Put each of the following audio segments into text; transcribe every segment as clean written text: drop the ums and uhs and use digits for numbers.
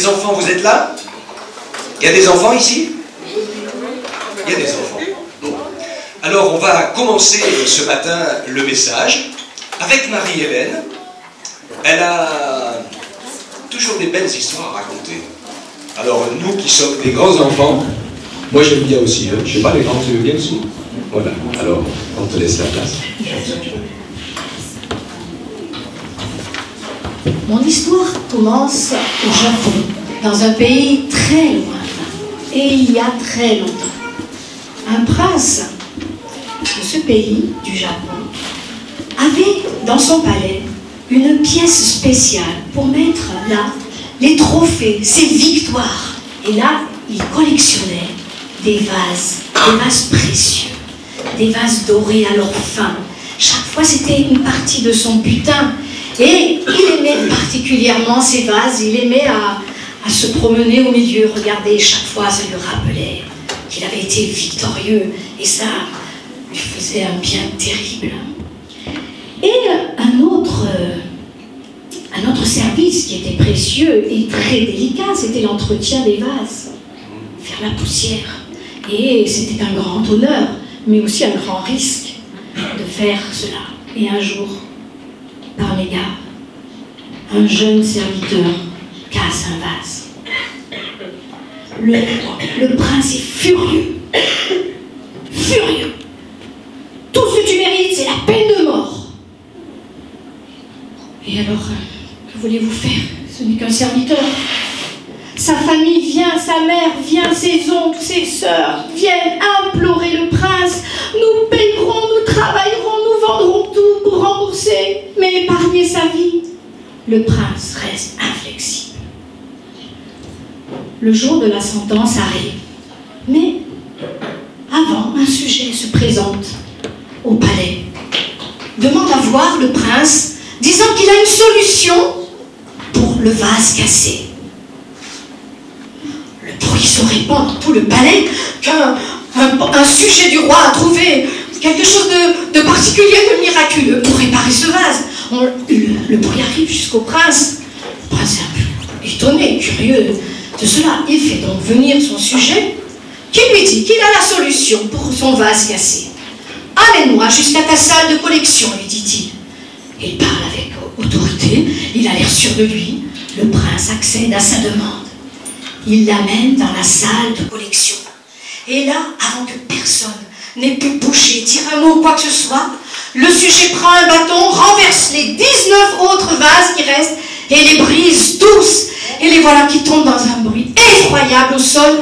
Les enfants, vous êtes là? Il y a des enfants ici? Il y a des enfants. Bon. Alors, on va commencer ce matin le message avec Marie-Hélène. Elle a toujours des belles histoires à raconter. Alors, nous qui sommes des grands enfants, moi j'aime bien aussi, hein. Je sais pas, les grands, tu veux bien dessous? Voilà, alors, on te laisse la place. Mon histoire commence au Japon, dans un pays très lointain, et il y a très longtemps. Un prince de ce pays, du Japon, avait dans son palais une pièce spéciale pour mettre là les trophées, ses victoires. Et là, il collectionnait des vases précieux, des vases dorés à leur fin. Chaque fois, c'était une partie de son butin. Et il aimait particulièrement ces vases, il aimait à se promener au milieu, regarder, chaque fois ça lui rappelait qu'il avait été victorieux, et ça lui faisait un bien terrible. Et un autre service qui était précieux et très délicat, c'était l'entretien des vases, faire la poussière. Et c'était un grand honneur, mais aussi un grand risque de faire cela. Et un jour, par mégarde, un jeune serviteur casse un vase. Le prince est furieux. Furieux. Tout ce que tu mérites, c'est la peine de mort. Et alors, que voulez-vous faire? Ce n'est qu'un serviteur. Sa famille vient, sa mère vient, ses oncles, ses sœurs viennent implorer le prince. Nous payerons, nous travaillerons, nous vendrons tout pour rembourser, mais épargner sa vie. Le prince reste inflexible. Le jour de la sentence arrive. Mais avant, un sujet se présente au palais. Demande à voir le prince, disant qu'il a une solution pour le vase cassé. Le bruit se répand dans tout le palais qu'un sujet du roi a trouvé quelque chose de particulier, de miraculeux pour réparer ce vase. Le bruit arrive jusqu'au prince. Le prince est un peu étonné, curieux de cela. Il fait donc venir son sujet, qui lui dit qu'il a la solution pour son vase cassé. « Amène-moi jusqu'à ta salle de collection, lui dit-il. » Il parle avec autorité, il a l'air sûr de lui. Le prince accède à sa demande. Il l'amène dans la salle de collection. Et là, avant que personne n'ait pu bouger, dire un mot ou quoi que ce soit, le sujet prend un bâton, renverse les 19 autres vases qui restent et les brise tous. Et les voilà qui tombent dans un bruit effroyable au sol.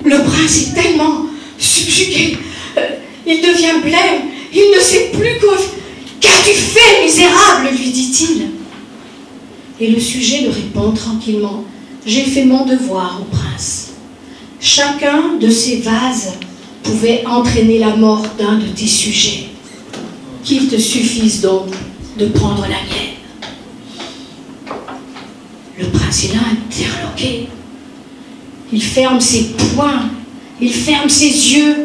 Le prince est tellement subjugué, il devient blême, il ne sait plus quoi. « Qu'as-tu fait, misérable ?» lui dit-il. Et le sujet lui répond tranquillement. « J'ai fait mon devoir au prince. Chacun de ces vases pouvait entraîner la mort d'un de tes sujets. Qu'il te suffise donc de prendre la mienne. » Le prince est là, interloqué. Il ferme ses poings, il ferme ses yeux,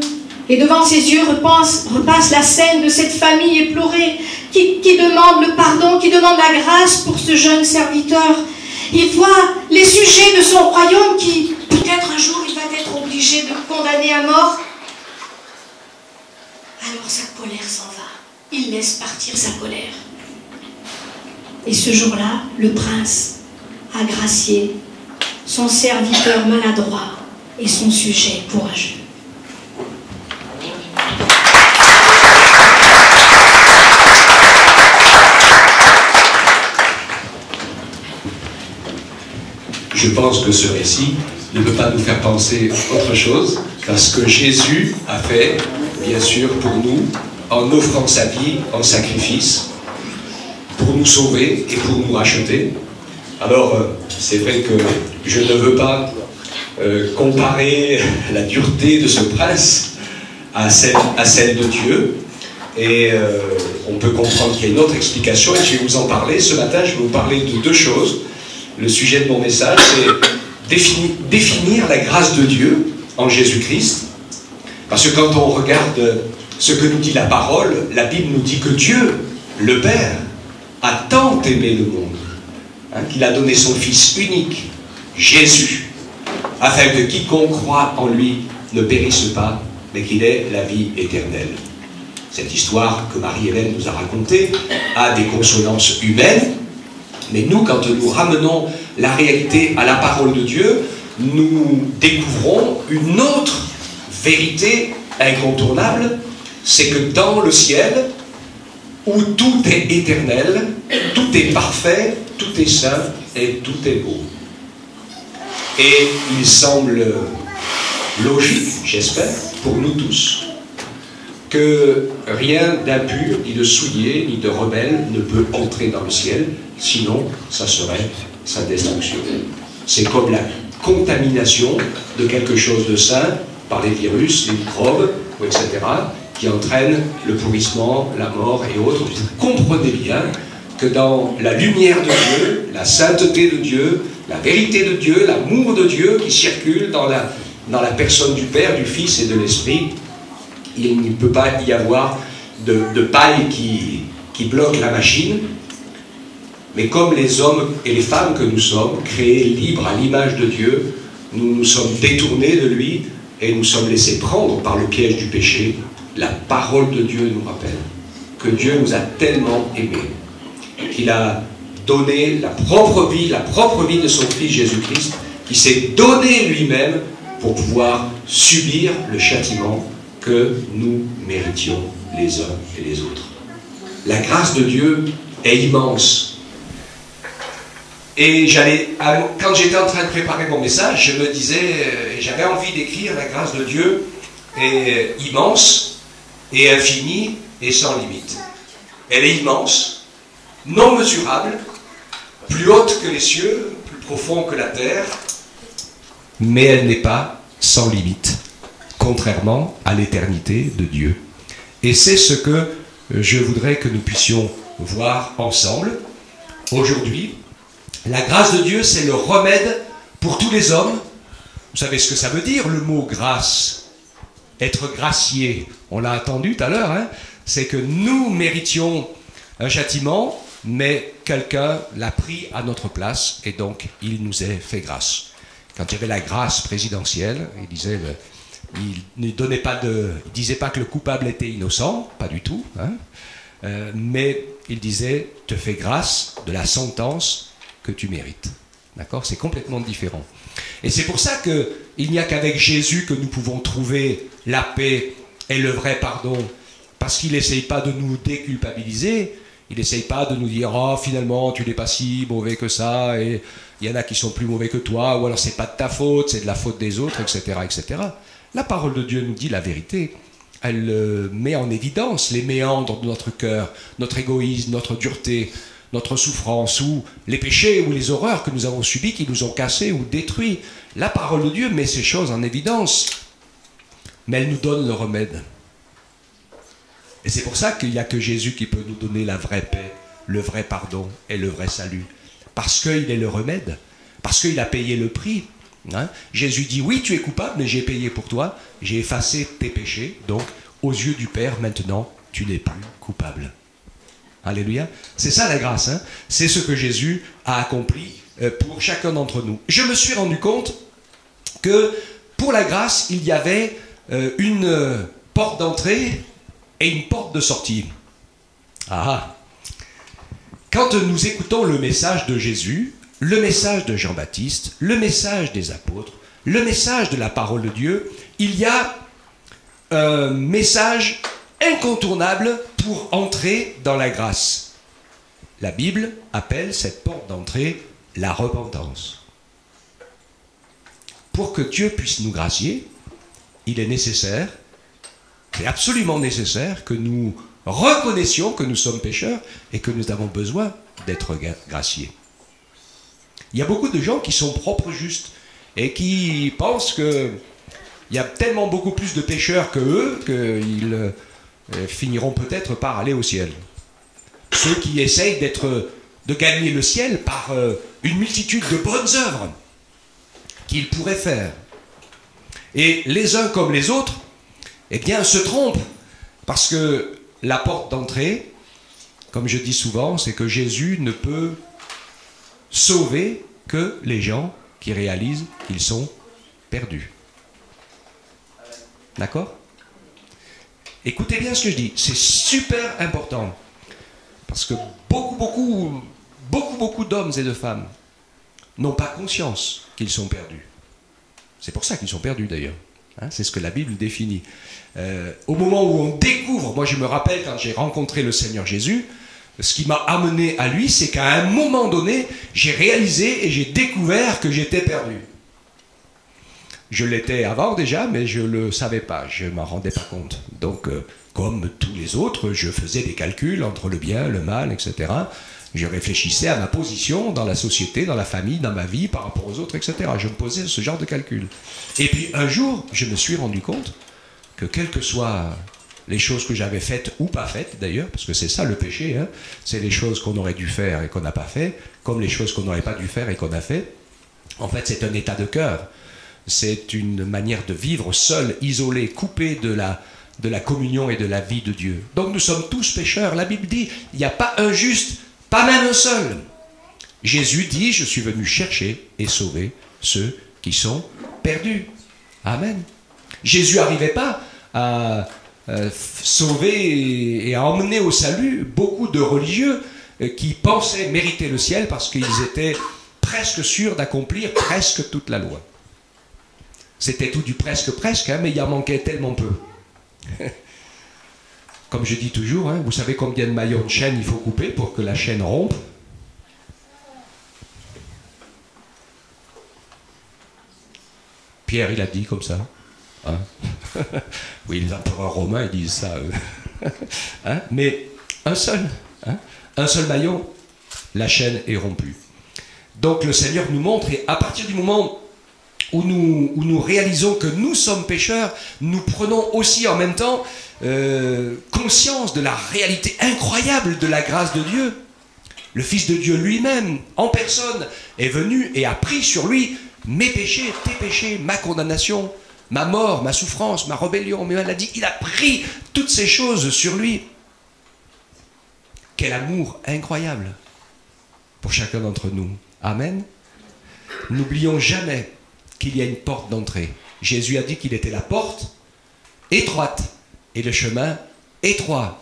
et devant ses yeux repasse la scène de cette famille éplorée qui demande le pardon, qui demande la grâce pour ce jeune serviteur. Il voit les sujets de son royaume qui, peut-être un jour, il va être obligé de condamner à mort. Alors sa colère s'en va. Il laisse partir sa colère. Et ce jour-là, le prince a gracié son serviteur maladroit et son sujet courageux. Je pense que ce récit ne peut pas nous faire penser autre chose, parce que Jésus a fait, bien sûr, pour nous, en offrant sa vie en sacrifice, pour nous sauver et pour nous racheter. Alors, c'est vrai que je ne veux pas comparer la dureté de ce prince à celle de Dieu, et on peut comprendre qu'il y a une autre explication, et je vais vous en parler. Ce matin, je vais vous parler de deux choses. Le sujet de mon message, c'est définir la grâce de Dieu en Jésus-Christ. Parce que quand on regarde ce que nous dit la parole, la Bible nous dit que Dieu, le Père, a tant aimé le monde, hein, qu'il a donné son Fils unique, Jésus, afin que quiconque croit en lui ne périsse pas, mais qu'il ait la vie éternelle. Cette histoire que Marie-Hélène nous a racontée a des consonances humaines, mais nous, quand nous ramenons la réalité à la parole de Dieu, nous découvrons une autre vérité incontournable, c'est que dans le ciel, où tout est éternel, tout est parfait, tout est saint et tout est beau. Et il semble logique, j'espère, pour nous tous, que rien d'impur, ni de souillé, ni de rebelle ne peut entrer dans le ciel, sinon ça serait sa destruction. C'est comme la contamination de quelque chose de sain par les virus, les microbes, etc., qui entraînent le pourrissement, la mort et autres. Vous comprenez bien que dans la lumière de Dieu, la sainteté de Dieu, la vérité de Dieu, l'amour de Dieu qui circule dans la personne du Père, du Fils et de l'Esprit, il ne peut pas y avoir de paille qui bloque la machine. Mais comme les hommes et les femmes que nous sommes, créés libres à l'image de Dieu, nous nous sommes détournés de lui et nous sommes laissés prendre par le piège du péché. La parole de Dieu nous rappelle que Dieu nous a tellement aimés qu'il a donné la propre vie de son Fils Jésus-Christ, qui s'est donné lui-même pour pouvoir subir le châtiment que nous méritions les uns et les autres. La grâce de Dieu est immense. Et quand j'étais en train de préparer mon message, je me disais, j'avais envie d'écrire la grâce de Dieu est immense et infinie et sans limite. Elle est immense, non mesurable, plus haute que les cieux, plus profond que la terre, mais elle n'est pas sans limite, contrairement à l'éternité de Dieu. Et c'est ce que je voudrais que nous puissions voir ensemble aujourd'hui. La grâce de Dieu, c'est le remède pour tous les hommes. Vous savez ce que ça veut dire, le mot grâce? Être gracié, on l'a entendu tout à l'heure, hein, c'est que nous méritions un châtiment, mais quelqu'un l'a pris à notre place, et donc il nous est fait grâce. Quand il y avait la grâce présidentielle, il disait, il disait pas que le coupable était innocent, pas du tout, hein, mais il disait, te fais grâce de la sentence que tu mérites. D'accord? C'est complètement différent. Et c'est pour ça qu'il n'y a qu'avec Jésus que nous pouvons trouver la paix et le vrai pardon, parce qu'il n'essaye pas de nous déculpabiliser, il n'essaye pas de nous dire « Oh, finalement, tu n'es pas si mauvais que ça, et il y en a qui sont plus mauvais que toi, ou alors c'est pas de ta faute, c'est de la faute des autres, etc. etc. » La parole de Dieu nous dit la vérité. Elle met en évidence les méandres de notre cœur, notre égoïsme, notre dureté, notre souffrance, ou les péchés ou les horreurs que nous avons subis, qui nous ont cassés ou détruits. La parole de Dieu met ces choses en évidence, mais elle nous donne le remède. Et c'est pour ça qu'il n'y a que Jésus qui peut nous donner la vraie paix, le vrai pardon et le vrai salut. Parce qu'il est le remède, parce qu'il a payé le prix. Hein? Jésus dit, oui, tu es coupable, mais j'ai payé pour toi, j'ai effacé tes péchés, donc aux yeux du Père, maintenant, tu n'es plus coupable. Alléluia. C'est ça la grâce, hein? C'est ce que Jésus a accompli pour chacun d'entre nous. Je me suis rendu compte que pour la grâce, il y avait une porte d'entrée et une porte de sortie. Ah! Quand nous écoutons le message de Jésus, le message de Jean-Baptiste, le message des apôtres, le message de la parole de Dieu, il y a un message incontournable pour entrer dans la grâce. La Bible appelle cette porte d'entrée la repentance. Pour que Dieu puisse nous gracier, il est nécessaire, c'est absolument nécessaire que nous reconnaissions que nous sommes pécheurs et que nous avons besoin d'être graciés. Il y a beaucoup de gens qui sont propres justes et qui pensent qu'il y a tellement beaucoup plus de pécheurs que eux qu'ils finiront peut-être par aller au ciel. Ceux qui essayent de gagner le ciel par une multitude de bonnes œuvres qu'ils pourraient faire. Et les uns comme les autres, eh bien, se trompent, parce que la porte d'entrée, comme je dis souvent, c'est que Jésus ne peut sauver que les gens qui réalisent qu'ils sont perdus. D'accord? Écoutez bien ce que je dis, c'est super important. Parce que beaucoup d'hommes et de femmes n'ont pas conscience qu'ils sont perdus. C'est pour ça qu'ils sont perdus d'ailleurs. Hein, c'est ce que la Bible définit. Au moment où on découvre, moi je me rappelle quand j'ai rencontré le Seigneur Jésus, ce qui m'a amené à lui, c'est qu'à un moment donné, j'ai réalisé et j'ai découvert que j'étais perdu. Je l'étais avant déjà, mais je ne le savais pas, je ne m'en rendais pas compte. Donc, comme tous les autres, je faisais des calculs entre le bien, le mal, etc. Je réfléchissais à ma position dans la société, dans la famille, dans ma vie, par rapport aux autres, etc. Je me posais ce genre de calcul. Et puis un jour, je me suis rendu compte que quelles que soient les choses que j'avais faites ou pas faites d'ailleurs, parce que c'est ça le péché, hein, c'est les choses qu'on aurait dû faire et qu'on n'a pas fait, comme les choses qu'on n'aurait pas dû faire et qu'on a fait. En fait, c'est un état de cœur. C'est une manière de vivre seul, isolé, coupé de la communion et de la vie de Dieu. Donc nous sommes tous pécheurs. La Bible dit, il n'y a pas un juste, pas même un seul. Jésus dit, je suis venu chercher et sauver ceux qui sont perdus. Amen. Jésus n'arrivait pas à sauver et à emmener au salut beaucoup de religieux qui pensaient mériter le ciel parce qu'ils étaient presque sûrs d'accomplir presque toute la loi. C'était tout du presque, hein, mais il en manquait tellement peu. Comme je dis toujours, hein, vous savez combien de maillons de chaîne il faut couper pour que la chaîne rompe? Pierre, il a dit comme ça. Hein? Oui, les empereurs romains, ils disent ça. Hein? Mais un seul maillon, la chaîne est rompue. Donc le Seigneur nous montre, et à partir du moment où nous réalisons que nous sommes pécheurs, nous prenons aussi en même temps conscience de la réalité incroyable de la grâce de Dieu. Le Fils de Dieu lui-même, en personne, est venu et a pris sur lui mes péchés, tes péchés, ma condamnation, ma mort, ma souffrance, ma rébellion, mes maladies. Il a pris toutes ces choses sur lui. Quel amour incroyable pour chacun d'entre nous. Amen. N'oublions jamais qu'il y a une porte d'entrée. Jésus a dit qu'il était la porte étroite et le chemin étroit.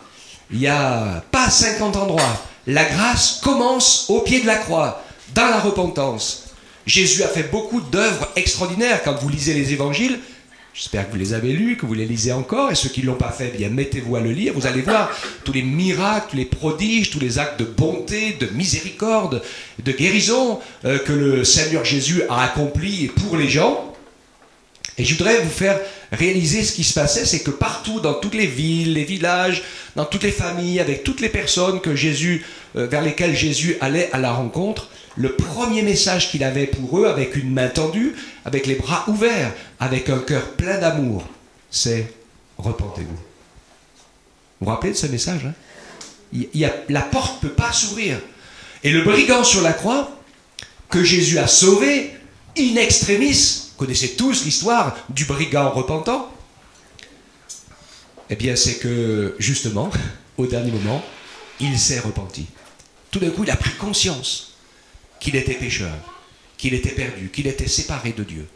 Il n'y a pas 50 endroits. La grâce commence au pied de la croix, dans la repentance. Jésus a fait beaucoup d'œuvres extraordinaires. Quand vous lisez les évangiles, j'espère que vous les avez lus, que vous les lisez encore, et ceux qui ne l'ont pas fait, bien mettez-vous à le lire. Vous allez voir tous les miracles, tous les prodiges, tous les actes de bonté, de miséricorde, de guérison que le Seigneur Jésus a accomplis pour les gens. Et je voudrais vous faire réaliser ce qui se passait, c'est que partout, dans toutes les villes, les villages, dans toutes les familles, avec toutes les personnes que Jésus, vers lesquelles Jésus allait à la rencontre, le premier message qu'il avait pour eux, avec une main tendue, avec les bras ouverts, avec un cœur plein d'amour, c'est « repentez-vous ». Vous vous rappelez de ce message, hein? La porte ne peut pas s'ouvrir. Et le brigand sur la croix, que Jésus a sauvé, in extremis, vous connaissez tous l'histoire du brigand repentant, eh bien c'est que, justement, au dernier moment, il s'est repenti. Tout d'un coup, il a pris conscience qu'il était pécheur, qu'il était perdu, qu'il était séparé de Dieu,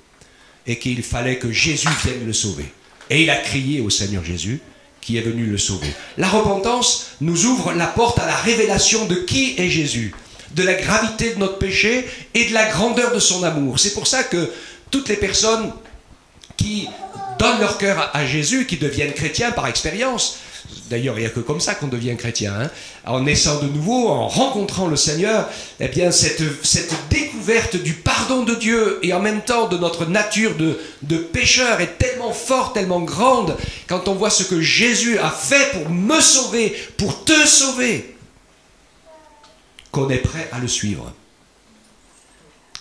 et qu'il fallait que Jésus vienne le sauver. Et il a crié au Seigneur Jésus, qui est venu le sauver. La repentance nous ouvre la porte à la révélation de qui est Jésus, de la gravité de notre péché et de la grandeur de son amour. C'est pour ça que toutes les personnes qui donnent leur cœur à Jésus, qui deviennent chrétiens par expérience, d'ailleurs il n'y a que comme ça qu'on devient chrétien, hein, en naissant de nouveau, en rencontrant le Seigneur, eh bien cette découverte du pardon de Dieu et en même temps de notre nature de pécheur est tellement forte, tellement grande, quand on voit ce que Jésus a fait pour me sauver, pour te sauver, qu'on est prêt à le suivre.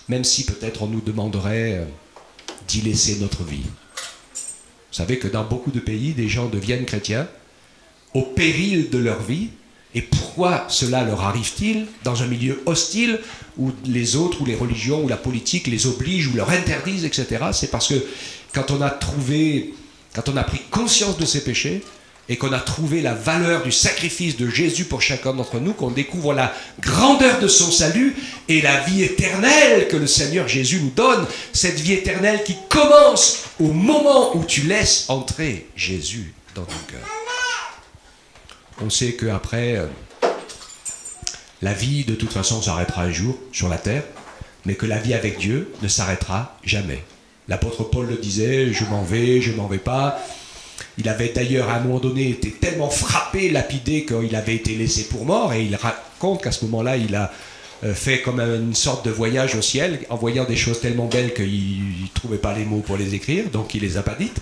Même si peut-être on nous demanderait d'y laisser notre vie. Vous savez que dans beaucoup de pays, des gens deviennent chrétiens au péril de leur vie. Et pourquoi cela leur arrive-t-il dans un milieu hostile où les autres, ou les religions, ou la politique les obligent, ou leur interdisent, etc. C'est parce que quand on a pris conscience de ses péchés, et qu'on a trouvé la valeur du sacrifice de Jésus pour chacun d'entre nous, qu'on découvre la grandeur de son salut et la vie éternelle que le Seigneur Jésus nous donne, cette vie éternelle qui commence au moment où tu laisses entrer Jésus dans ton cœur. On sait qu'après, la vie de toute façon s'arrêtera un jour sur la terre, mais que la vie avec Dieu ne s'arrêtera jamais. L'apôtre Paul le disait, je m'en vais pas. Il avait d'ailleurs à un moment donné été tellement frappé, lapidé, qu'il avait été laissé pour mort, et il raconte qu'à ce moment-là, il a fait comme une sorte de voyage au ciel, en voyant des choses tellement belles qu'il ne trouvait pas les mots pour les écrire, donc il les a pas dites.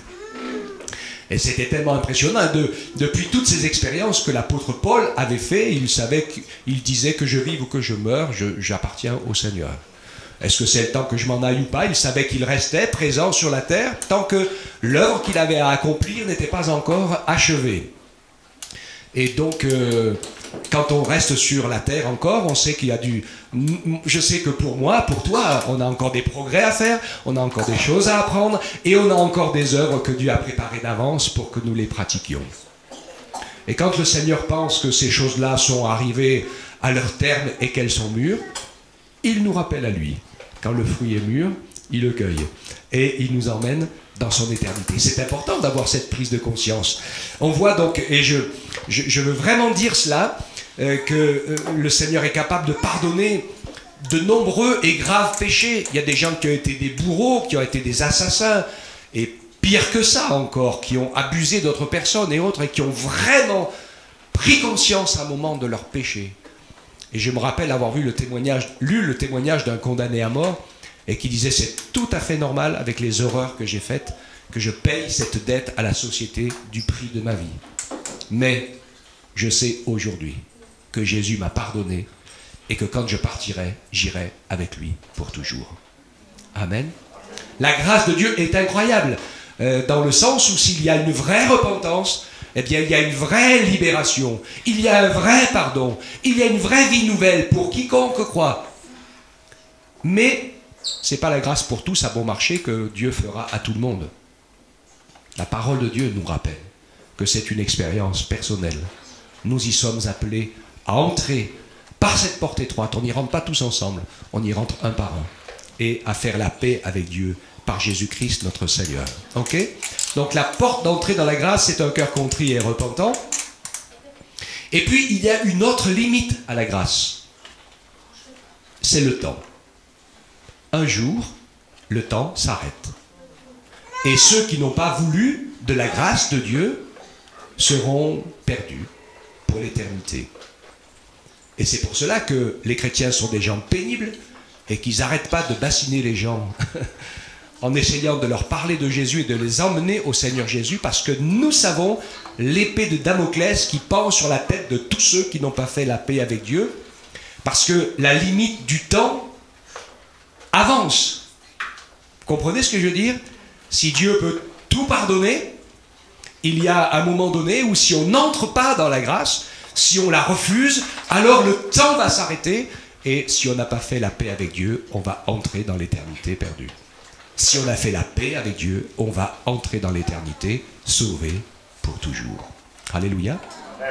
Et c'était tellement impressionnant, depuis toutes ces expériences que l'apôtre Paul avait fait, il disait que je vive ou que je meure, j'appartiens au Seigneur. Est-ce que c'est le temps que je m'en aille ou pas? Il savait qu'il restait présent sur la terre tant que l'œuvre qu'il avait à accomplir n'était pas encore achevée. Et donc, quand on reste sur la terre encore, on sait qu'il y a je sais que pour moi, pour toi, on a encore des progrès à faire, on a encore des choses à apprendre, et on a encore des œuvres que Dieu a préparées d'avance pour que nous les pratiquions. Et quand le Seigneur pense que ces choses-là sont arrivées à leur terme et qu'elles sont mûres, il nous rappelle à lui. Quand le fruit est mûr, il le cueille. Et il nous emmène dans son éternité. C'est important d'avoir cette prise de conscience. On voit donc, et je veux vraiment dire cela, que le Seigneur est capable de pardonner de nombreux et graves péchés. Il y a des gens qui ont été des bourreaux, qui ont été des assassins, et pire que ça encore, qui ont abusé d'autres personnes et autres, et qui ont vraiment pris conscience à un moment de leur péché. Et je me rappelle avoir lu le témoignage d'un condamné à mort, et qui disait c'est tout à fait normal avec les horreurs que j'ai faites, que je paye cette dette à la société du prix de ma vie. Mais je sais aujourd'hui que Jésus m'a pardonné et que quand je partirai, j'irai avec lui pour toujours. Amen. La grâce de Dieu est incroyable, dans le sens où s'il y a une vraie repentance, eh bien il y a une vraie libération, il y a un vrai pardon, il y a une vraie vie nouvelle pour quiconque croit. Mais ce n'est pas la grâce pour tous à bon marché que Dieu fera à tout le monde. La parole de Dieu nous rappelle que c'est une expérience personnelle. Nous y sommes appelés à entrer par cette porte étroite. On n'y rentre pas tous ensemble, on y rentre un par un. Et à faire la paix avec Dieu par Jésus-Christ notre Seigneur. Ok? Donc la porte d'entrée dans la grâce, c'est un cœur contrit et repentant. Et puis il y a une autre limite à la grâce. C'est le temps. Un jour, le temps s'arrête. Et ceux qui n'ont pas voulu de la grâce de Dieu seront perdus pour l'éternité. Et c'est pour cela que les chrétiens sont des gens pénibles et qu'ils n'arrêtent pas de bassiner les gens en essayant de leur parler de Jésus et de les emmener au Seigneur Jésus, parce que nous savons l'épée de Damoclès qui pend sur la tête de tous ceux qui n'ont pas fait la paix avec Dieu, parce que la limite du temps avance. Comprenez ce que je veux dire? Si Dieu peut tout pardonner, il y a un moment donné où si on n'entre pas dans la grâce, si on la refuse, alors le temps va s'arrêter, et si on n'a pas fait la paix avec Dieu, on va entrer dans l'éternité perdue. Si on a fait la paix avec Dieu, on va entrer dans l'éternité, sauvé pour toujours. Alléluia.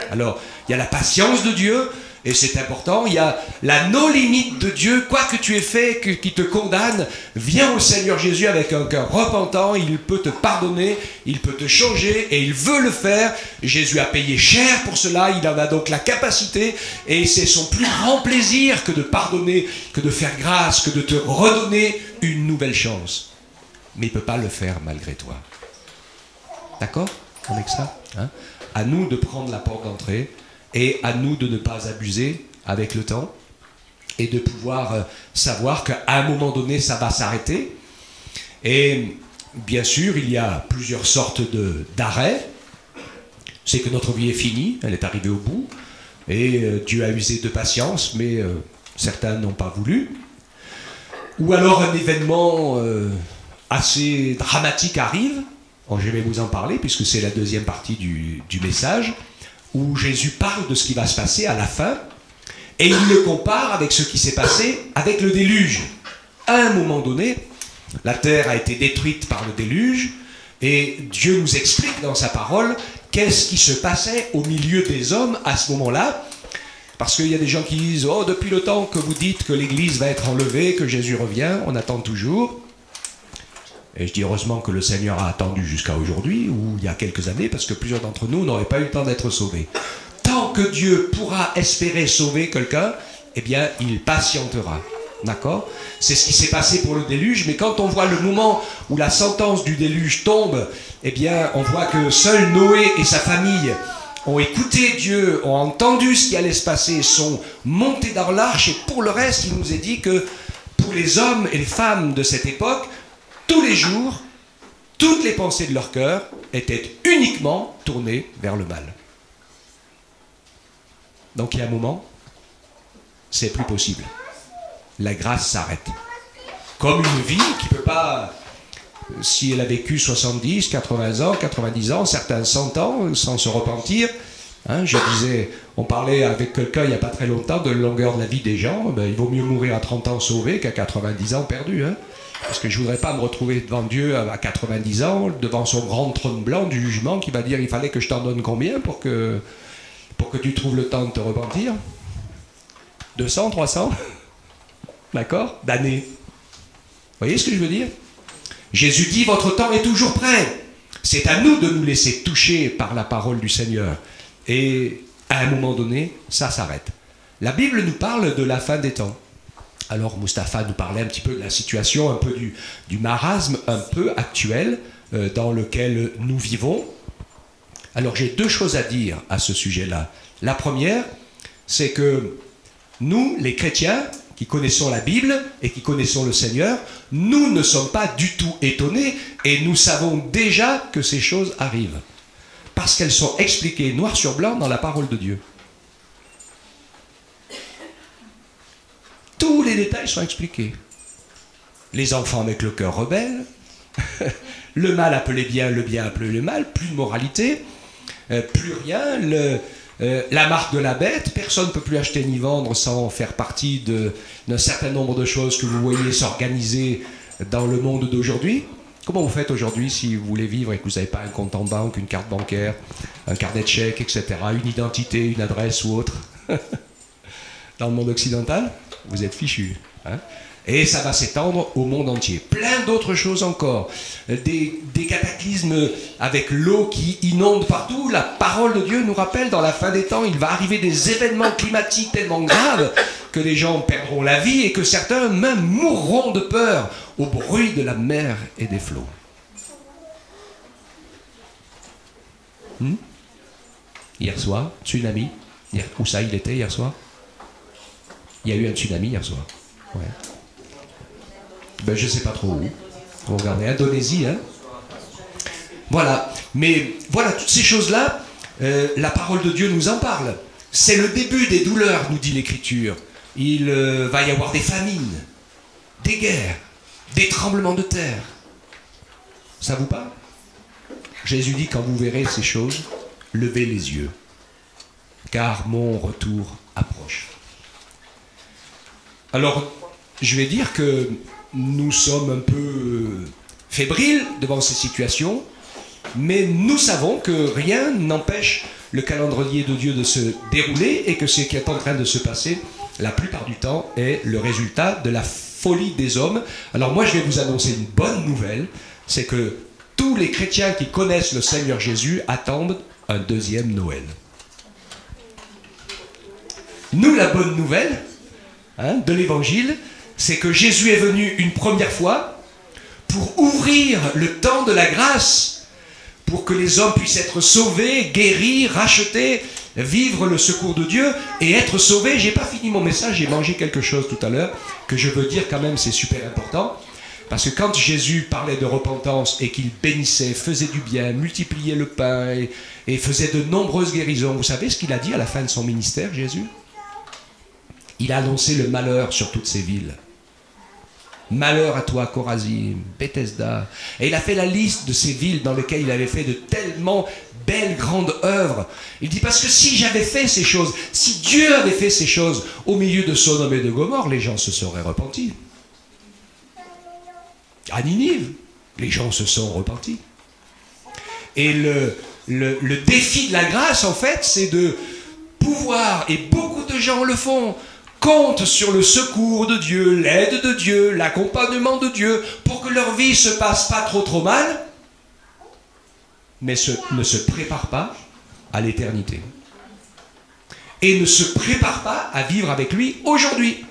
Alors, il y a la patience de Dieu, et c'est important, il y a la non-limite de Dieu, quoi que tu aies fait, qui te condamne, viens au Seigneur Jésus avec un cœur repentant, il peut te pardonner, il peut te changer, et il veut le faire. Jésus a payé cher pour cela, il en a donc la capacité, et c'est son plus grand plaisir que de pardonner, que de faire grâce, que de te redonner une nouvelle chance. Mais il ne peut pas le faire malgré toi. D'accord avec ça, hein? À nous de prendre la porte d'entrée, et à nous de ne pas abuser avec le temps, et de pouvoir savoir qu'à un moment donné, ça va s'arrêter. Et bien sûr, il y a plusieurs sortes d'arrêts. C'est que notre vie est finie, elle est arrivée au bout, et Dieu a usé de patience, mais certains n'ont pas voulu. Ou alors un événement assez dramatique arrive, je vais vous en parler, puisque c'est la deuxième partie du message, où Jésus parle de ce qui va se passer à la fin, et il le compare avec ce qui s'est passé avec le déluge. À un moment donné, la terre a été détruite par le déluge, et Dieu nous explique dans sa parole qu'est-ce qui se passait au milieu des hommes à ce moment-là? Parce qu'il y a des gens qui disent « Oh, depuis le temps que vous dites que l'Église va être enlevée, que Jésus revient, on attend toujours. » Et je dis heureusement que le Seigneur a attendu jusqu'à aujourd'hui, ou il y a quelques années, parce que plusieurs d'entre nous n'auraient pas eu le temps d'être sauvés. Tant que Dieu pourra espérer sauver quelqu'un, eh bien, il patientera. D'accord? C'est ce qui s'est passé pour le déluge, mais quand on voit le moment où la sentence du déluge tombe, eh bien, on voit que seul Noé et sa famille ont écouté Dieu, ont entendu ce qui allait se passer, sont montés dans l'arche, et pour le reste, il nous est dit que pour les hommes et les femmes de cette époque, tous les jours, toutes les pensées de leur cœur étaient uniquement tournées vers le mal. Donc il y a un moment, c'est plus possible. La grâce s'arrête. Comme une vie qui ne peut pas, si elle a vécu 70, 80 ans, 90 ans, certains 100 ans, sans se repentir. Hein, je disais, on parlait avec quelqu'un il n'y a pas très longtemps de la longueur de la vie des gens. Ben, il vaut mieux mourir à 30 ans sauvé qu'à 90 ans perdu. Hein, parce que je ne voudrais pas me retrouver devant Dieu à 90 ans, devant son grand trône blanc du jugement qui va dire il fallait que je t'en donne combien pour que tu trouves le temps de te repentir. 200, 300 d'accord, d'années. Vous voyez ce que je veux dire? Jésus dit, votre temps est toujours prêt. C'est à nous de nous laisser toucher par la parole du Seigneur. Et à un moment donné, ça s'arrête. La Bible nous parle de la fin des temps. Alors Mustapha nous parlait un petit peu de la situation, un peu du marasme un peu actuel dans lequel nous vivons. Alors j'ai deux choses à dire à ce sujet-là. La première, c'est que nous, les chrétiens, qui connaissons la Bible et qui connaissons le Seigneur, nous ne sommes pas du tout étonnés et nous savons déjà que ces choses arrivent. Parce qu'elles sont expliquées noir sur blanc dans la parole de Dieu. Tous les détails sont expliqués. Les enfants avec le cœur rebelle, le mal appelé bien, le bien appelé le mal, plus de moralité, plus rien, la marque de la bête, personne ne peut plus acheter ni vendre sans faire partie d'un certain nombre de choses que vous voyez s'organiser dans le monde d'aujourd'hui. Comment vous faites aujourd'hui si vous voulez vivre et que vous n'avez pas un compte en banque, une carte bancaire, un carnet de chèques, etc., une identité, une adresse ou autre? Dans le monde occidental, vous êtes fichus. Hein? Et ça va s'étendre au monde entier. Plein d'autres choses encore. Des cataclysmes avec l'eau qui inonde partout. La parole de Dieu nous rappelle, dans la fin des temps, il va arriver des événements climatiques tellement graves que les gens perdront la vie et que certains même mourront de peur au bruit de la mer et des flots. Hier soir, tsunami. Où ça il était hier soir? Il y a eu un tsunami hier soir. Ouais. Ben, je ne sais pas trop où. Vous regardez, Indonésie, hein. Voilà. Mais voilà, toutes ces choses-là, la parole de Dieu nous en parle. C'est le début des douleurs, nous dit l'Écriture. Il va y avoir des famines, des guerres, des tremblements de terre. Ça vous parle? Jésus dit, quand vous verrez ces choses, levez les yeux, car mon retour approche. Alors, je vais dire que nous sommes un peu fébriles devant ces situations, mais nous savons que rien n'empêche le calendrier de Dieu de se dérouler et que ce qui est en train de se passer, la plupart du temps, est le résultat de la folie des hommes. Alors moi, je vais vous annoncer une bonne nouvelle, c'est que tous les chrétiens qui connaissent le Seigneur Jésus attendent un deuxième Noël. Nous, la bonne nouvelle de l'Évangile, c'est que Jésus est venu une première fois pour ouvrir le temps de la grâce, pour que les hommes puissent être sauvés, guéris, rachetés, vivre le secours de Dieu et être sauvés. J'ai pas fini mon message, j'ai mangé quelque chose tout à l'heure que je veux dire quand même, c'est super important. Parce que quand Jésus parlait de repentance et qu'il bénissait, faisait du bien, multipliait le pain et faisait de nombreuses guérisons, vous savez ce qu'il a dit à la fin de son ministère, Jésus? Il a annoncé le malheur sur toutes ces villes. Malheur à toi, Chorazim, Bethesda. Et il a fait la liste de ces villes dans lesquelles il avait fait de tellement belles grandes œuvres. Il dit, parce que si j'avais fait ces choses, si Dieu avait fait ces choses au milieu de Sodome et de Gomorrhe, les gens se seraient repentis. À Ninive, les gens se sont repentis. Et le défi de la grâce, en fait, c'est de pouvoir, et beaucoup de gens le font, comptent sur le secours de Dieu, l'aide de Dieu, l'accompagnement de Dieu, pour que leur vie se passe pas trop mal, mais ne se prépare pas à l'éternité. Et ne se prépare pas à vivre avec lui aujourd'hui.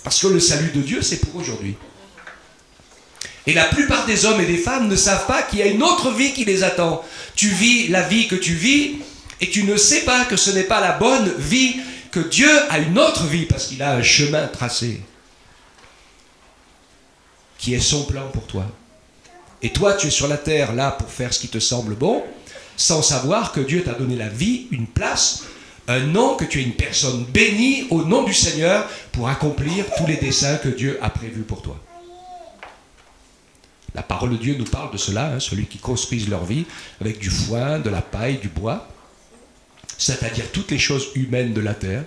Parce que le salut de Dieu, c'est pour aujourd'hui. Et la plupart des hommes et des femmes ne savent pas qu'il y a une autre vie qui les attend. Tu vis la vie que tu vis et tu ne sais pas que ce n'est pas la bonne vie, que Dieu a une autre vie parce qu'il a un chemin tracé qui est son plan pour toi. Et toi, tu es sur la terre là pour faire ce qui te semble bon, sans savoir que Dieu t'a donné la vie, une place, un nom, que tu es une personne bénie au nom du Seigneur pour accomplir tous les desseins que Dieu a prévus pour toi. La parole de Dieu nous parle de cela, hein, celui qui construise leur vie avec du foin, de la paille, du bois, c'est-à-dire toutes les choses humaines de la terre.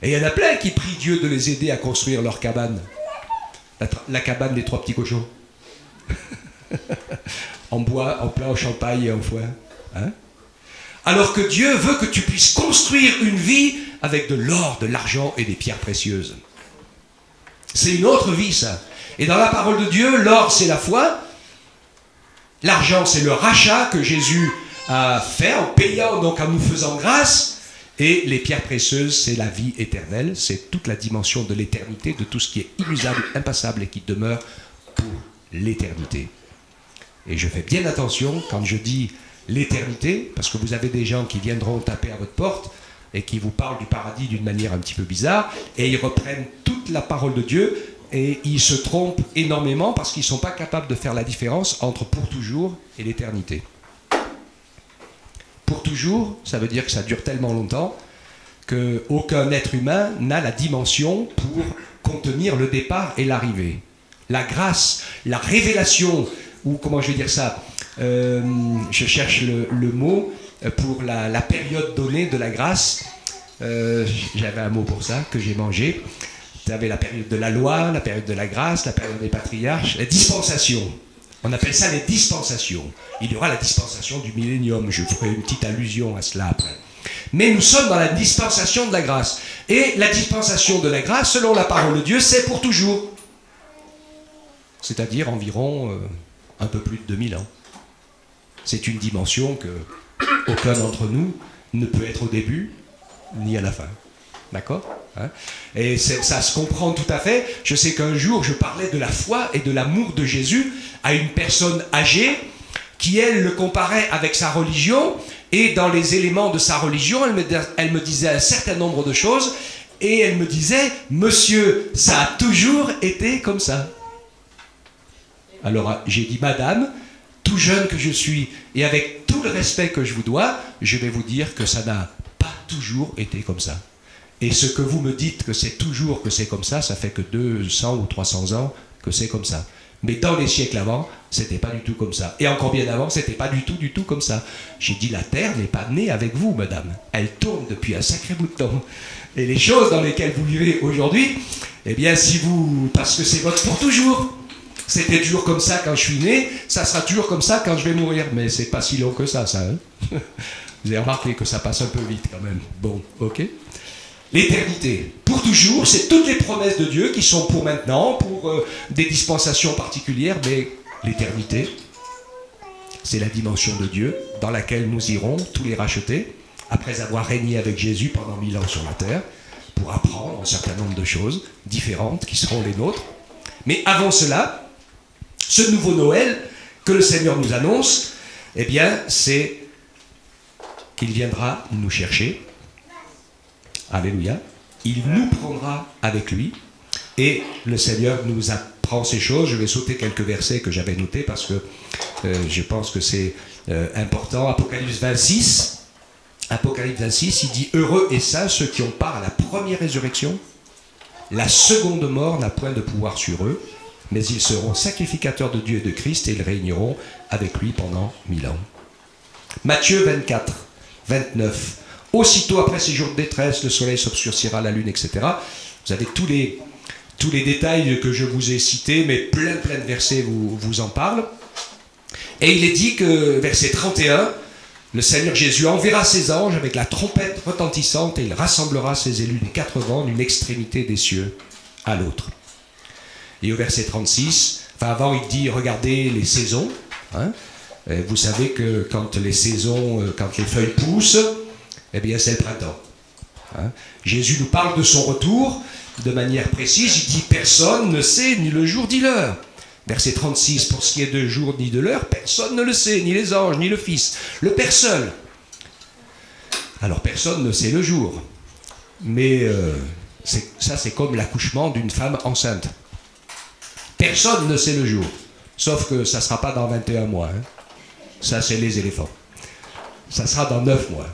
Et il y en a plein qui prient Dieu de les aider à construire leur cabane. La cabane des 3 petits cochons. En bois, en planche, en paille et en foin. Hein? Alors que Dieu veut que tu puisses construire une vie avec de l'or, de l'argent et des pierres précieuses. C'est une autre vie, ça. Et dans la parole de Dieu, l'or, c'est la foi. L'argent, c'est le rachat que Jésus a fait en payant, donc en nous faisant grâce. Et les pierres précieuses, c'est la vie éternelle. C'est toute la dimension de l'éternité, de tout ce qui est inusable, impassable et qui demeure pour l'éternité. Et je fais bien attention quand je dis l'éternité, parce que vous avez des gens qui viendront taper à votre porte et qui vous parlent du paradis d'une manière un petit peu bizarre, et ils reprennent toute la parole de Dieu, et ils se trompent énormément parce qu'ils ne sont pas capables de faire la différence entre pour toujours et l'éternité. Pour toujours, ça veut dire que ça dure tellement longtemps qu'aucun être humain n'a la dimension pour contenir le départ et l'arrivée. La grâce, la révélation, ou comment je vais dire ça, je cherche le mot pour la période donnée de la grâce. J'avais un mot pour ça que j'ai mangé. Tu avais la période de la loi, la période de la grâce, la période des patriarches, les dispensations. On appelle ça les dispensations. Il y aura la dispensation du millénium. Je ferai une petite allusion à cela après. Mais nous sommes dans la dispensation de la grâce. Et la dispensation de la grâce, selon la parole de Dieu, c'est pour toujours. C'est-à-dire environ un peu plus de 2000 ans. C'est une dimension que aucun d'entre nous ne peut être au début ni à la fin. D'accord, hein? Et ça se comprend tout à fait. Je sais qu'un jour, je parlais de la foi et de l'amour de Jésus à une personne âgée qui, elle, le comparait avec sa religion. Et dans les éléments de sa religion, elle me disait un certain nombre de choses. Et elle me disait, monsieur, ça a toujours été comme ça. Alors j'ai dit, madame, tout jeune que je suis, et avec tout le respect que je vous dois, je vais vous dire que ça n'a pas toujours été comme ça. Et ce que vous me dites que c'est toujours que c'est comme ça, ça fait que 200 ou 300 ans que c'est comme ça. Mais dans les siècles avant, c'était pas du tout comme ça. Et encore bien avant, c'était pas du tout comme ça. J'ai dit, la terre n'est pas née avec vous, madame. Elle tourne depuis un sacré bout de temps. Et les choses dans lesquelles vous vivez aujourd'hui, eh bien, si vous... parce que c'est votre pour toujours. C'était toujours comme ça quand je suis né, ça sera toujours comme ça quand je vais mourir. Mais c'est pas si long que ça, hein. Vous avez remarqué que ça passe un peu vite quand même. Bon, ok. L'éternité, pour toujours, c'est toutes les promesses de Dieu qui sont pour maintenant, pour des dispensations particulières, mais l'éternité, c'est la dimension de Dieu dans laquelle nous irons, tous les rachetés, après avoir régné avec Jésus pendant 1000 ans sur la terre, pour apprendre un certain nombre de choses différentes qui seront les nôtres. Mais avant cela, ce nouveau Noël que le Seigneur nous annonce, eh bien, c'est qu'il viendra nous chercher. Alléluia. Il nous prendra avec lui. Et le Seigneur nous apprend ces choses. Je vais sauter quelques versets que j'avais notés parce que je pense que c'est important. Apocalypse 26. Apocalypse 26, il dit « Heureux et saints ceux qui ont part à la première résurrection. La seconde mort n'a point de pouvoir sur eux, mais ils seront sacrificateurs de Dieu et de Christ et ils régneront avec lui pendant 1000 ans. » Matthieu 24, 29. Aussitôt après ces jours de détresse, le soleil s'obscurcira, la lune, etc. Vous avez tous les détails que je vous ai cités, mais plein de versets vous en parlent. Et il est dit que, verset 31, le Seigneur Jésus enverra ses anges avec la trompette retentissante et il rassemblera ses élus des 4 vents d'une extrémité des cieux à l'autre. Et au verset 36, enfin avant il dit regardez les saisons, hein. Vous savez que quand les saisons, quand les feuilles poussent, eh bien c'est le printemps. Hein. Jésus nous parle de son retour de manière précise, il dit personne ne sait ni le jour ni l'heure. Verset 36, pour ce qui est de jour ni de l'heure, personne ne le sait, ni les anges, ni le Fils, le Père seul. Alors personne ne sait le jour, mais ça c'est comme l'accouchement d'une femme enceinte. Personne ne sait le jour, sauf que ça ne sera pas dans 21 mois. Hein. Ça c'est les éléphants. Ça sera dans 9 mois.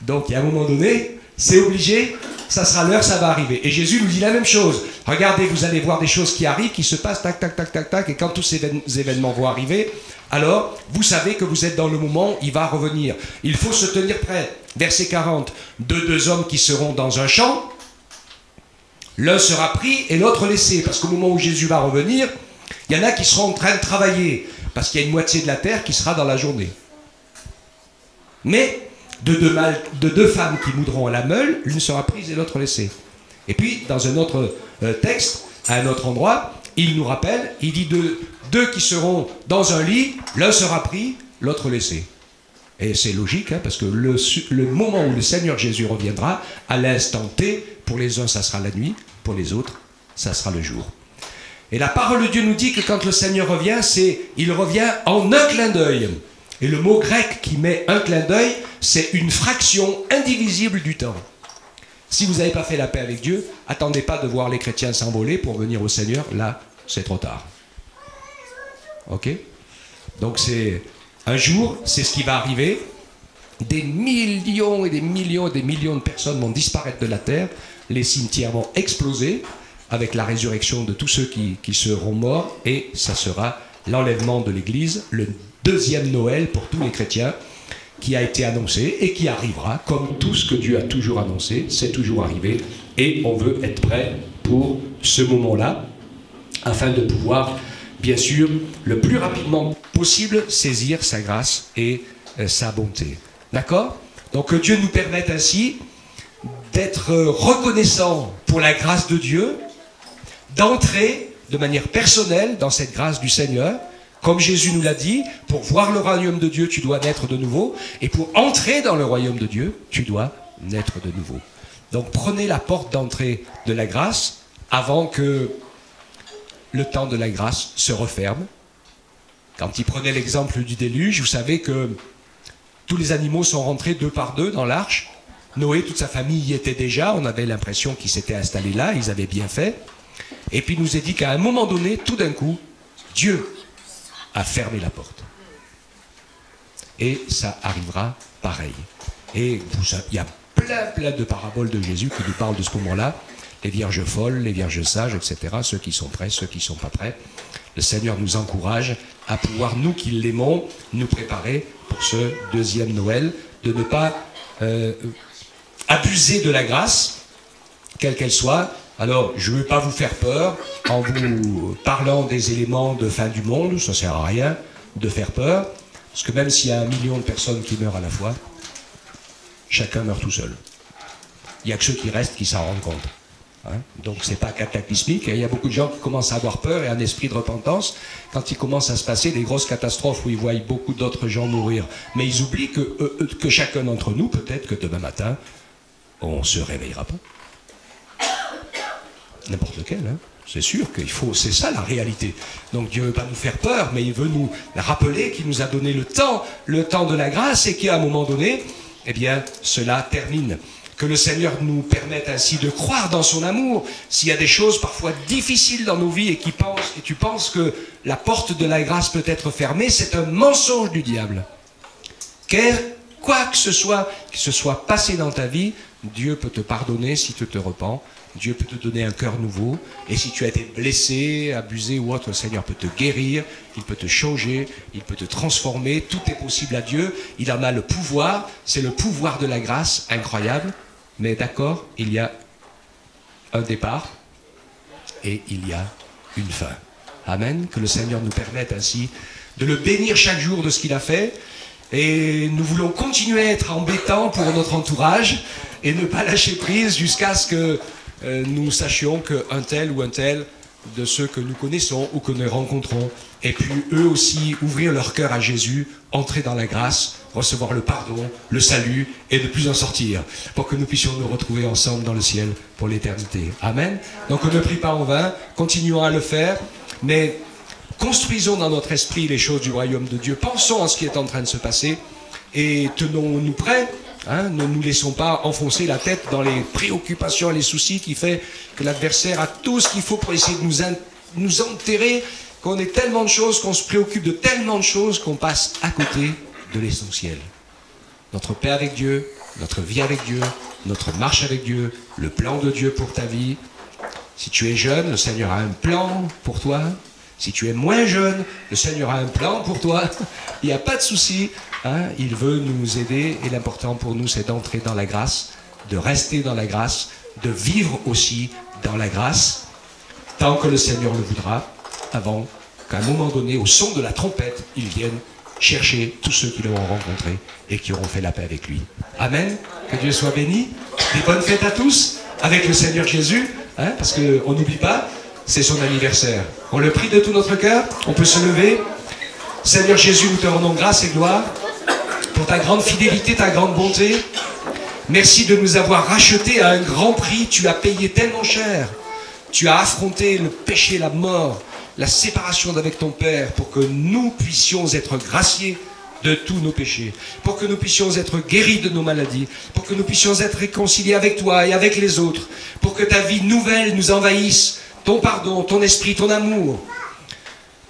Donc il y a un moment donné, c'est obligé, ça sera l'heure, ça va arriver. Et Jésus nous dit la même chose. Regardez, vous allez voir des choses qui arrivent, qui se passent, tac, tac, tac, tac, tac, et quand tous ces événements vont arriver, alors vous savez que vous êtes dans le moment, il va revenir. Il faut se tenir prêt. Verset 40, de 2 hommes qui seront dans un champ, l'un sera pris et l'autre laissé. Parce qu'au moment où Jésus va revenir, il y en a qui seront en train de travailler, parce qu'il y a une moitié de la terre qui sera dans la journée. Mais de 2 femmes qui moudront à la meule, l'une sera prise et l'autre laissée. Et puis, dans un autre texte, à un autre endroit, il nous rappelle, il dit deux qui seront dans un lit, l'un sera pris, l'autre laissé. Et c'est logique, hein, parce que le moment où le Seigneur Jésus reviendra, à l'instant T, pour les uns, ça sera la nuit, pour les autres, ça sera le jour. Et la parole de Dieu nous dit que quand le Seigneur revient, il revient en un clin d'œil. Et le mot grec qui met un clin d'œil, c'est une fraction indivisible du temps. Si vous n'avez pas fait la paix avec Dieu, attendez pas de voir les chrétiens s'envoler pour venir au Seigneur. Là, c'est trop tard. Ok? Donc c'est un jour, c'est ce qui va arriver. Des millions et des millions et des millions de personnes vont disparaître de la terre. Les cimetières vont exploser avec la résurrection de tous ceux qui seront morts. Et ça sera l'enlèvement de l'Église, le deuxième Noël pour tous les chrétiens, qui a été annoncé et qui arrivera, comme tout ce que Dieu a toujours annoncé, c'est toujours arrivé, et on veut être prêt pour ce moment-là, afin de pouvoir, bien sûr, le plus rapidement possible, saisir sa grâce et sa bonté. D'accord? Donc que Dieu nous permette ainsi d'être reconnaissant pour la grâce de Dieu, d'entrer de manière personnelle dans cette grâce du Seigneur. Comme Jésus nous l'a dit, pour voir le royaume de Dieu, tu dois naître de nouveau. Et pour entrer dans le royaume de Dieu, tu dois naître de nouveau. Donc prenez la porte d'entrée de la grâce avant que le temps de la grâce se referme. Quand il prenait l'exemple du déluge, vous savez que tous les animaux sont rentrés 2 par 2 dans l'arche. Noé, toute sa famille y était déjà. On avait l'impression qu'ils s'étaient installés là, ils avaient bien fait. Et puis il nous est dit qu'à un moment donné, tout d'un coup, Dieu a fermé la porte. Et ça arrivera pareil. Et il y a plein de paraboles de Jésus qui nous parlent de ce moment-là. Les vierges folles, les vierges sages, etc. Ceux qui sont prêts, ceux qui ne sont pas prêts. Le Seigneur nous encourage à pouvoir, nous qui l'aimons, nous préparer pour ce deuxième Noël, de ne pas abuser de la grâce, quelle qu'elle soit. Alors, je ne veux pas vous faire peur en vous parlant des éléments de fin du monde, ça ne sert à rien de faire peur, parce que même s'il y a 1 million de personnes qui meurent à la fois, chacun meurt tout seul. Il n'y a que ceux qui restent qui s'en rendent compte. Hein? Donc ce n'est pas cataclysmique, et il y a beaucoup de gens qui commencent à avoir peur et un esprit de repentance quand il commence à se passer des grosses catastrophes où ils voient beaucoup d'autres gens mourir. Mais ils oublient que chacun d'entre nous, peut-être que demain matin, on ne se réveillera pas. N'importe lequel, hein. C'est sûr qu'il faut, c'est ça la réalité. Donc Dieu ne veut pas nous faire peur, mais il veut nous rappeler qu'il nous a donné le temps de la grâce, et qu'à un moment donné, eh bien, cela termine. Que le Seigneur nous permette ainsi de croire dans son amour. S'il y a des choses parfois difficiles dans nos vies et tu penses que la porte de la grâce peut être fermée, c'est un mensonge du diable. Quoi que ce soit passé dans ta vie, Dieu peut te pardonner si tu te repens. Dieu peut te donner un cœur nouveau. Et si tu as été blessé, abusé ou autre, le Seigneur peut te guérir, il peut te changer, il peut te transformer. Tout est possible à Dieu. Il en a le pouvoir. C'est le pouvoir de la grâce, incroyable. Mais d'accord, il y a un départ et il y a une fin. Amen. Que le Seigneur nous permette ainsi de le bénir chaque jour de ce qu'il a fait. Et nous voulons continuer à être embêtants pour notre entourage et ne pas lâcher prise jusqu'à ce que nous sachions qu'un tel ou un tel de ceux que nous connaissons ou que nous rencontrons aient pu eux aussi ouvrir leur cœur à Jésus, entrer dans la grâce, recevoir le pardon, le salut et ne plus en sortir, pour que nous puissions nous retrouver ensemble dans le ciel pour l'éternité. Amen. Donc on ne prie pas en vain, continuons à le faire, mais construisons dans notre esprit les choses du royaume de Dieu, pensons à ce qui est en train de se passer et tenons-nous prêts. Ne nous laissons pas enfoncer la tête dans les préoccupations et les soucis qui fait que l'adversaire a tout ce qu'il faut pour essayer de nous enterrer, qu'on ait tellement de choses, qu'on se préoccupe de tellement de choses qu'on passe à côté de l'essentiel. Notre paix avec Dieu, notre vie avec Dieu, notre marche avec Dieu, le plan de Dieu pour ta vie. Si tu es jeune, le Seigneur a un plan pour toi. Si tu es moins jeune, le Seigneur a un plan pour toi. Il n'y a pas de souci. Il veut nous aider et l'important pour nous, c'est d'entrer dans la grâce, de rester dans la grâce, de vivre aussi dans la grâce, tant que le Seigneur le voudra, avant qu'à un moment donné, au son de la trompette, il vienne chercher tous ceux qui l'auront rencontré et qui auront fait la paix avec lui. Amen. Que Dieu soit béni. Des bonnes fêtes à tous avec le Seigneur Jésus, parce qu'on n'oublie pas, c'est son anniversaire. On le prie de tout notre cœur, on peut se lever. Seigneur Jésus, nous te rendons grâce et gloire pour ta grande fidélité, ta grande bonté. Merci de nous avoir rachetés à un grand prix. Tu as payé tellement cher. Tu as affronté le péché, la mort, la séparation d'avec ton Père pour que nous puissions être graciés de tous nos péchés, pour que nous puissions être guéris de nos maladies, pour que nous puissions être réconciliés avec toi et avec les autres, pour que ta vie nouvelle nous envahisse, ton pardon, ton esprit, ton amour.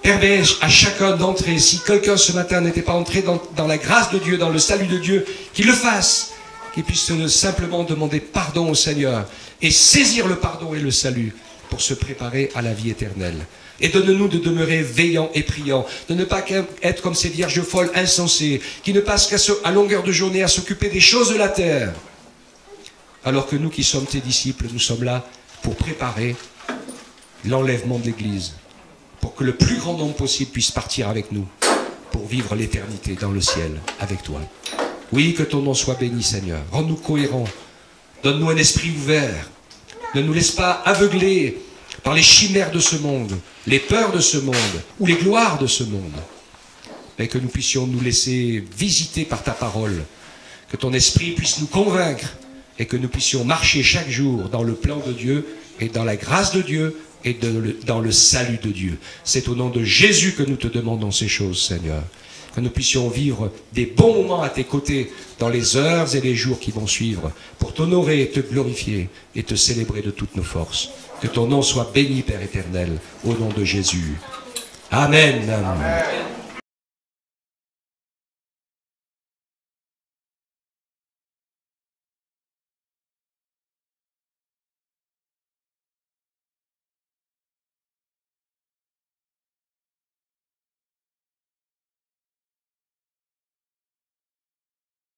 Permets à chacun d'entrer. Si quelqu'un ce matin n'était pas entré dans la grâce de Dieu, dans le salut de Dieu, qu'il le fasse, qu'il puisse simplement demander pardon au Seigneur et saisir le pardon et le salut pour se préparer à la vie éternelle. Et donne-nous de demeurer veillants et priants, de ne pas être comme ces vierges folles insensées, qui ne passent qu'à longueur de journée à s'occuper des choses de la terre. Alors que nous qui sommes tes disciples, nous sommes là pour préparer l'enlèvement de l'Église, pour que le plus grand nombre possible puisse partir avec nous, pour vivre l'éternité dans le ciel avec toi. Oui, que ton nom soit béni, Seigneur. Rends-nous cohérents. Donne-nous un esprit ouvert. Ne nous laisse pas aveugler par les chimères de ce monde, les peurs de ce monde ou les gloires de ce monde. Mais que nous puissions nous laisser visiter par ta parole, que ton esprit puisse nous convaincre et que nous puissions marcher chaque jour dans le plan de Dieu et dans la grâce de Dieu et dans le salut de Dieu. C'est au nom de Jésus que nous te demandons ces choses, Seigneur. Que nous puissions vivre des bons moments à tes côtés dans les heures et les jours qui vont suivre pour t'honorer, te glorifier et te célébrer de toutes nos forces. Que ton nom soit béni, Père éternel, au nom de Jésus. Amen. Amen.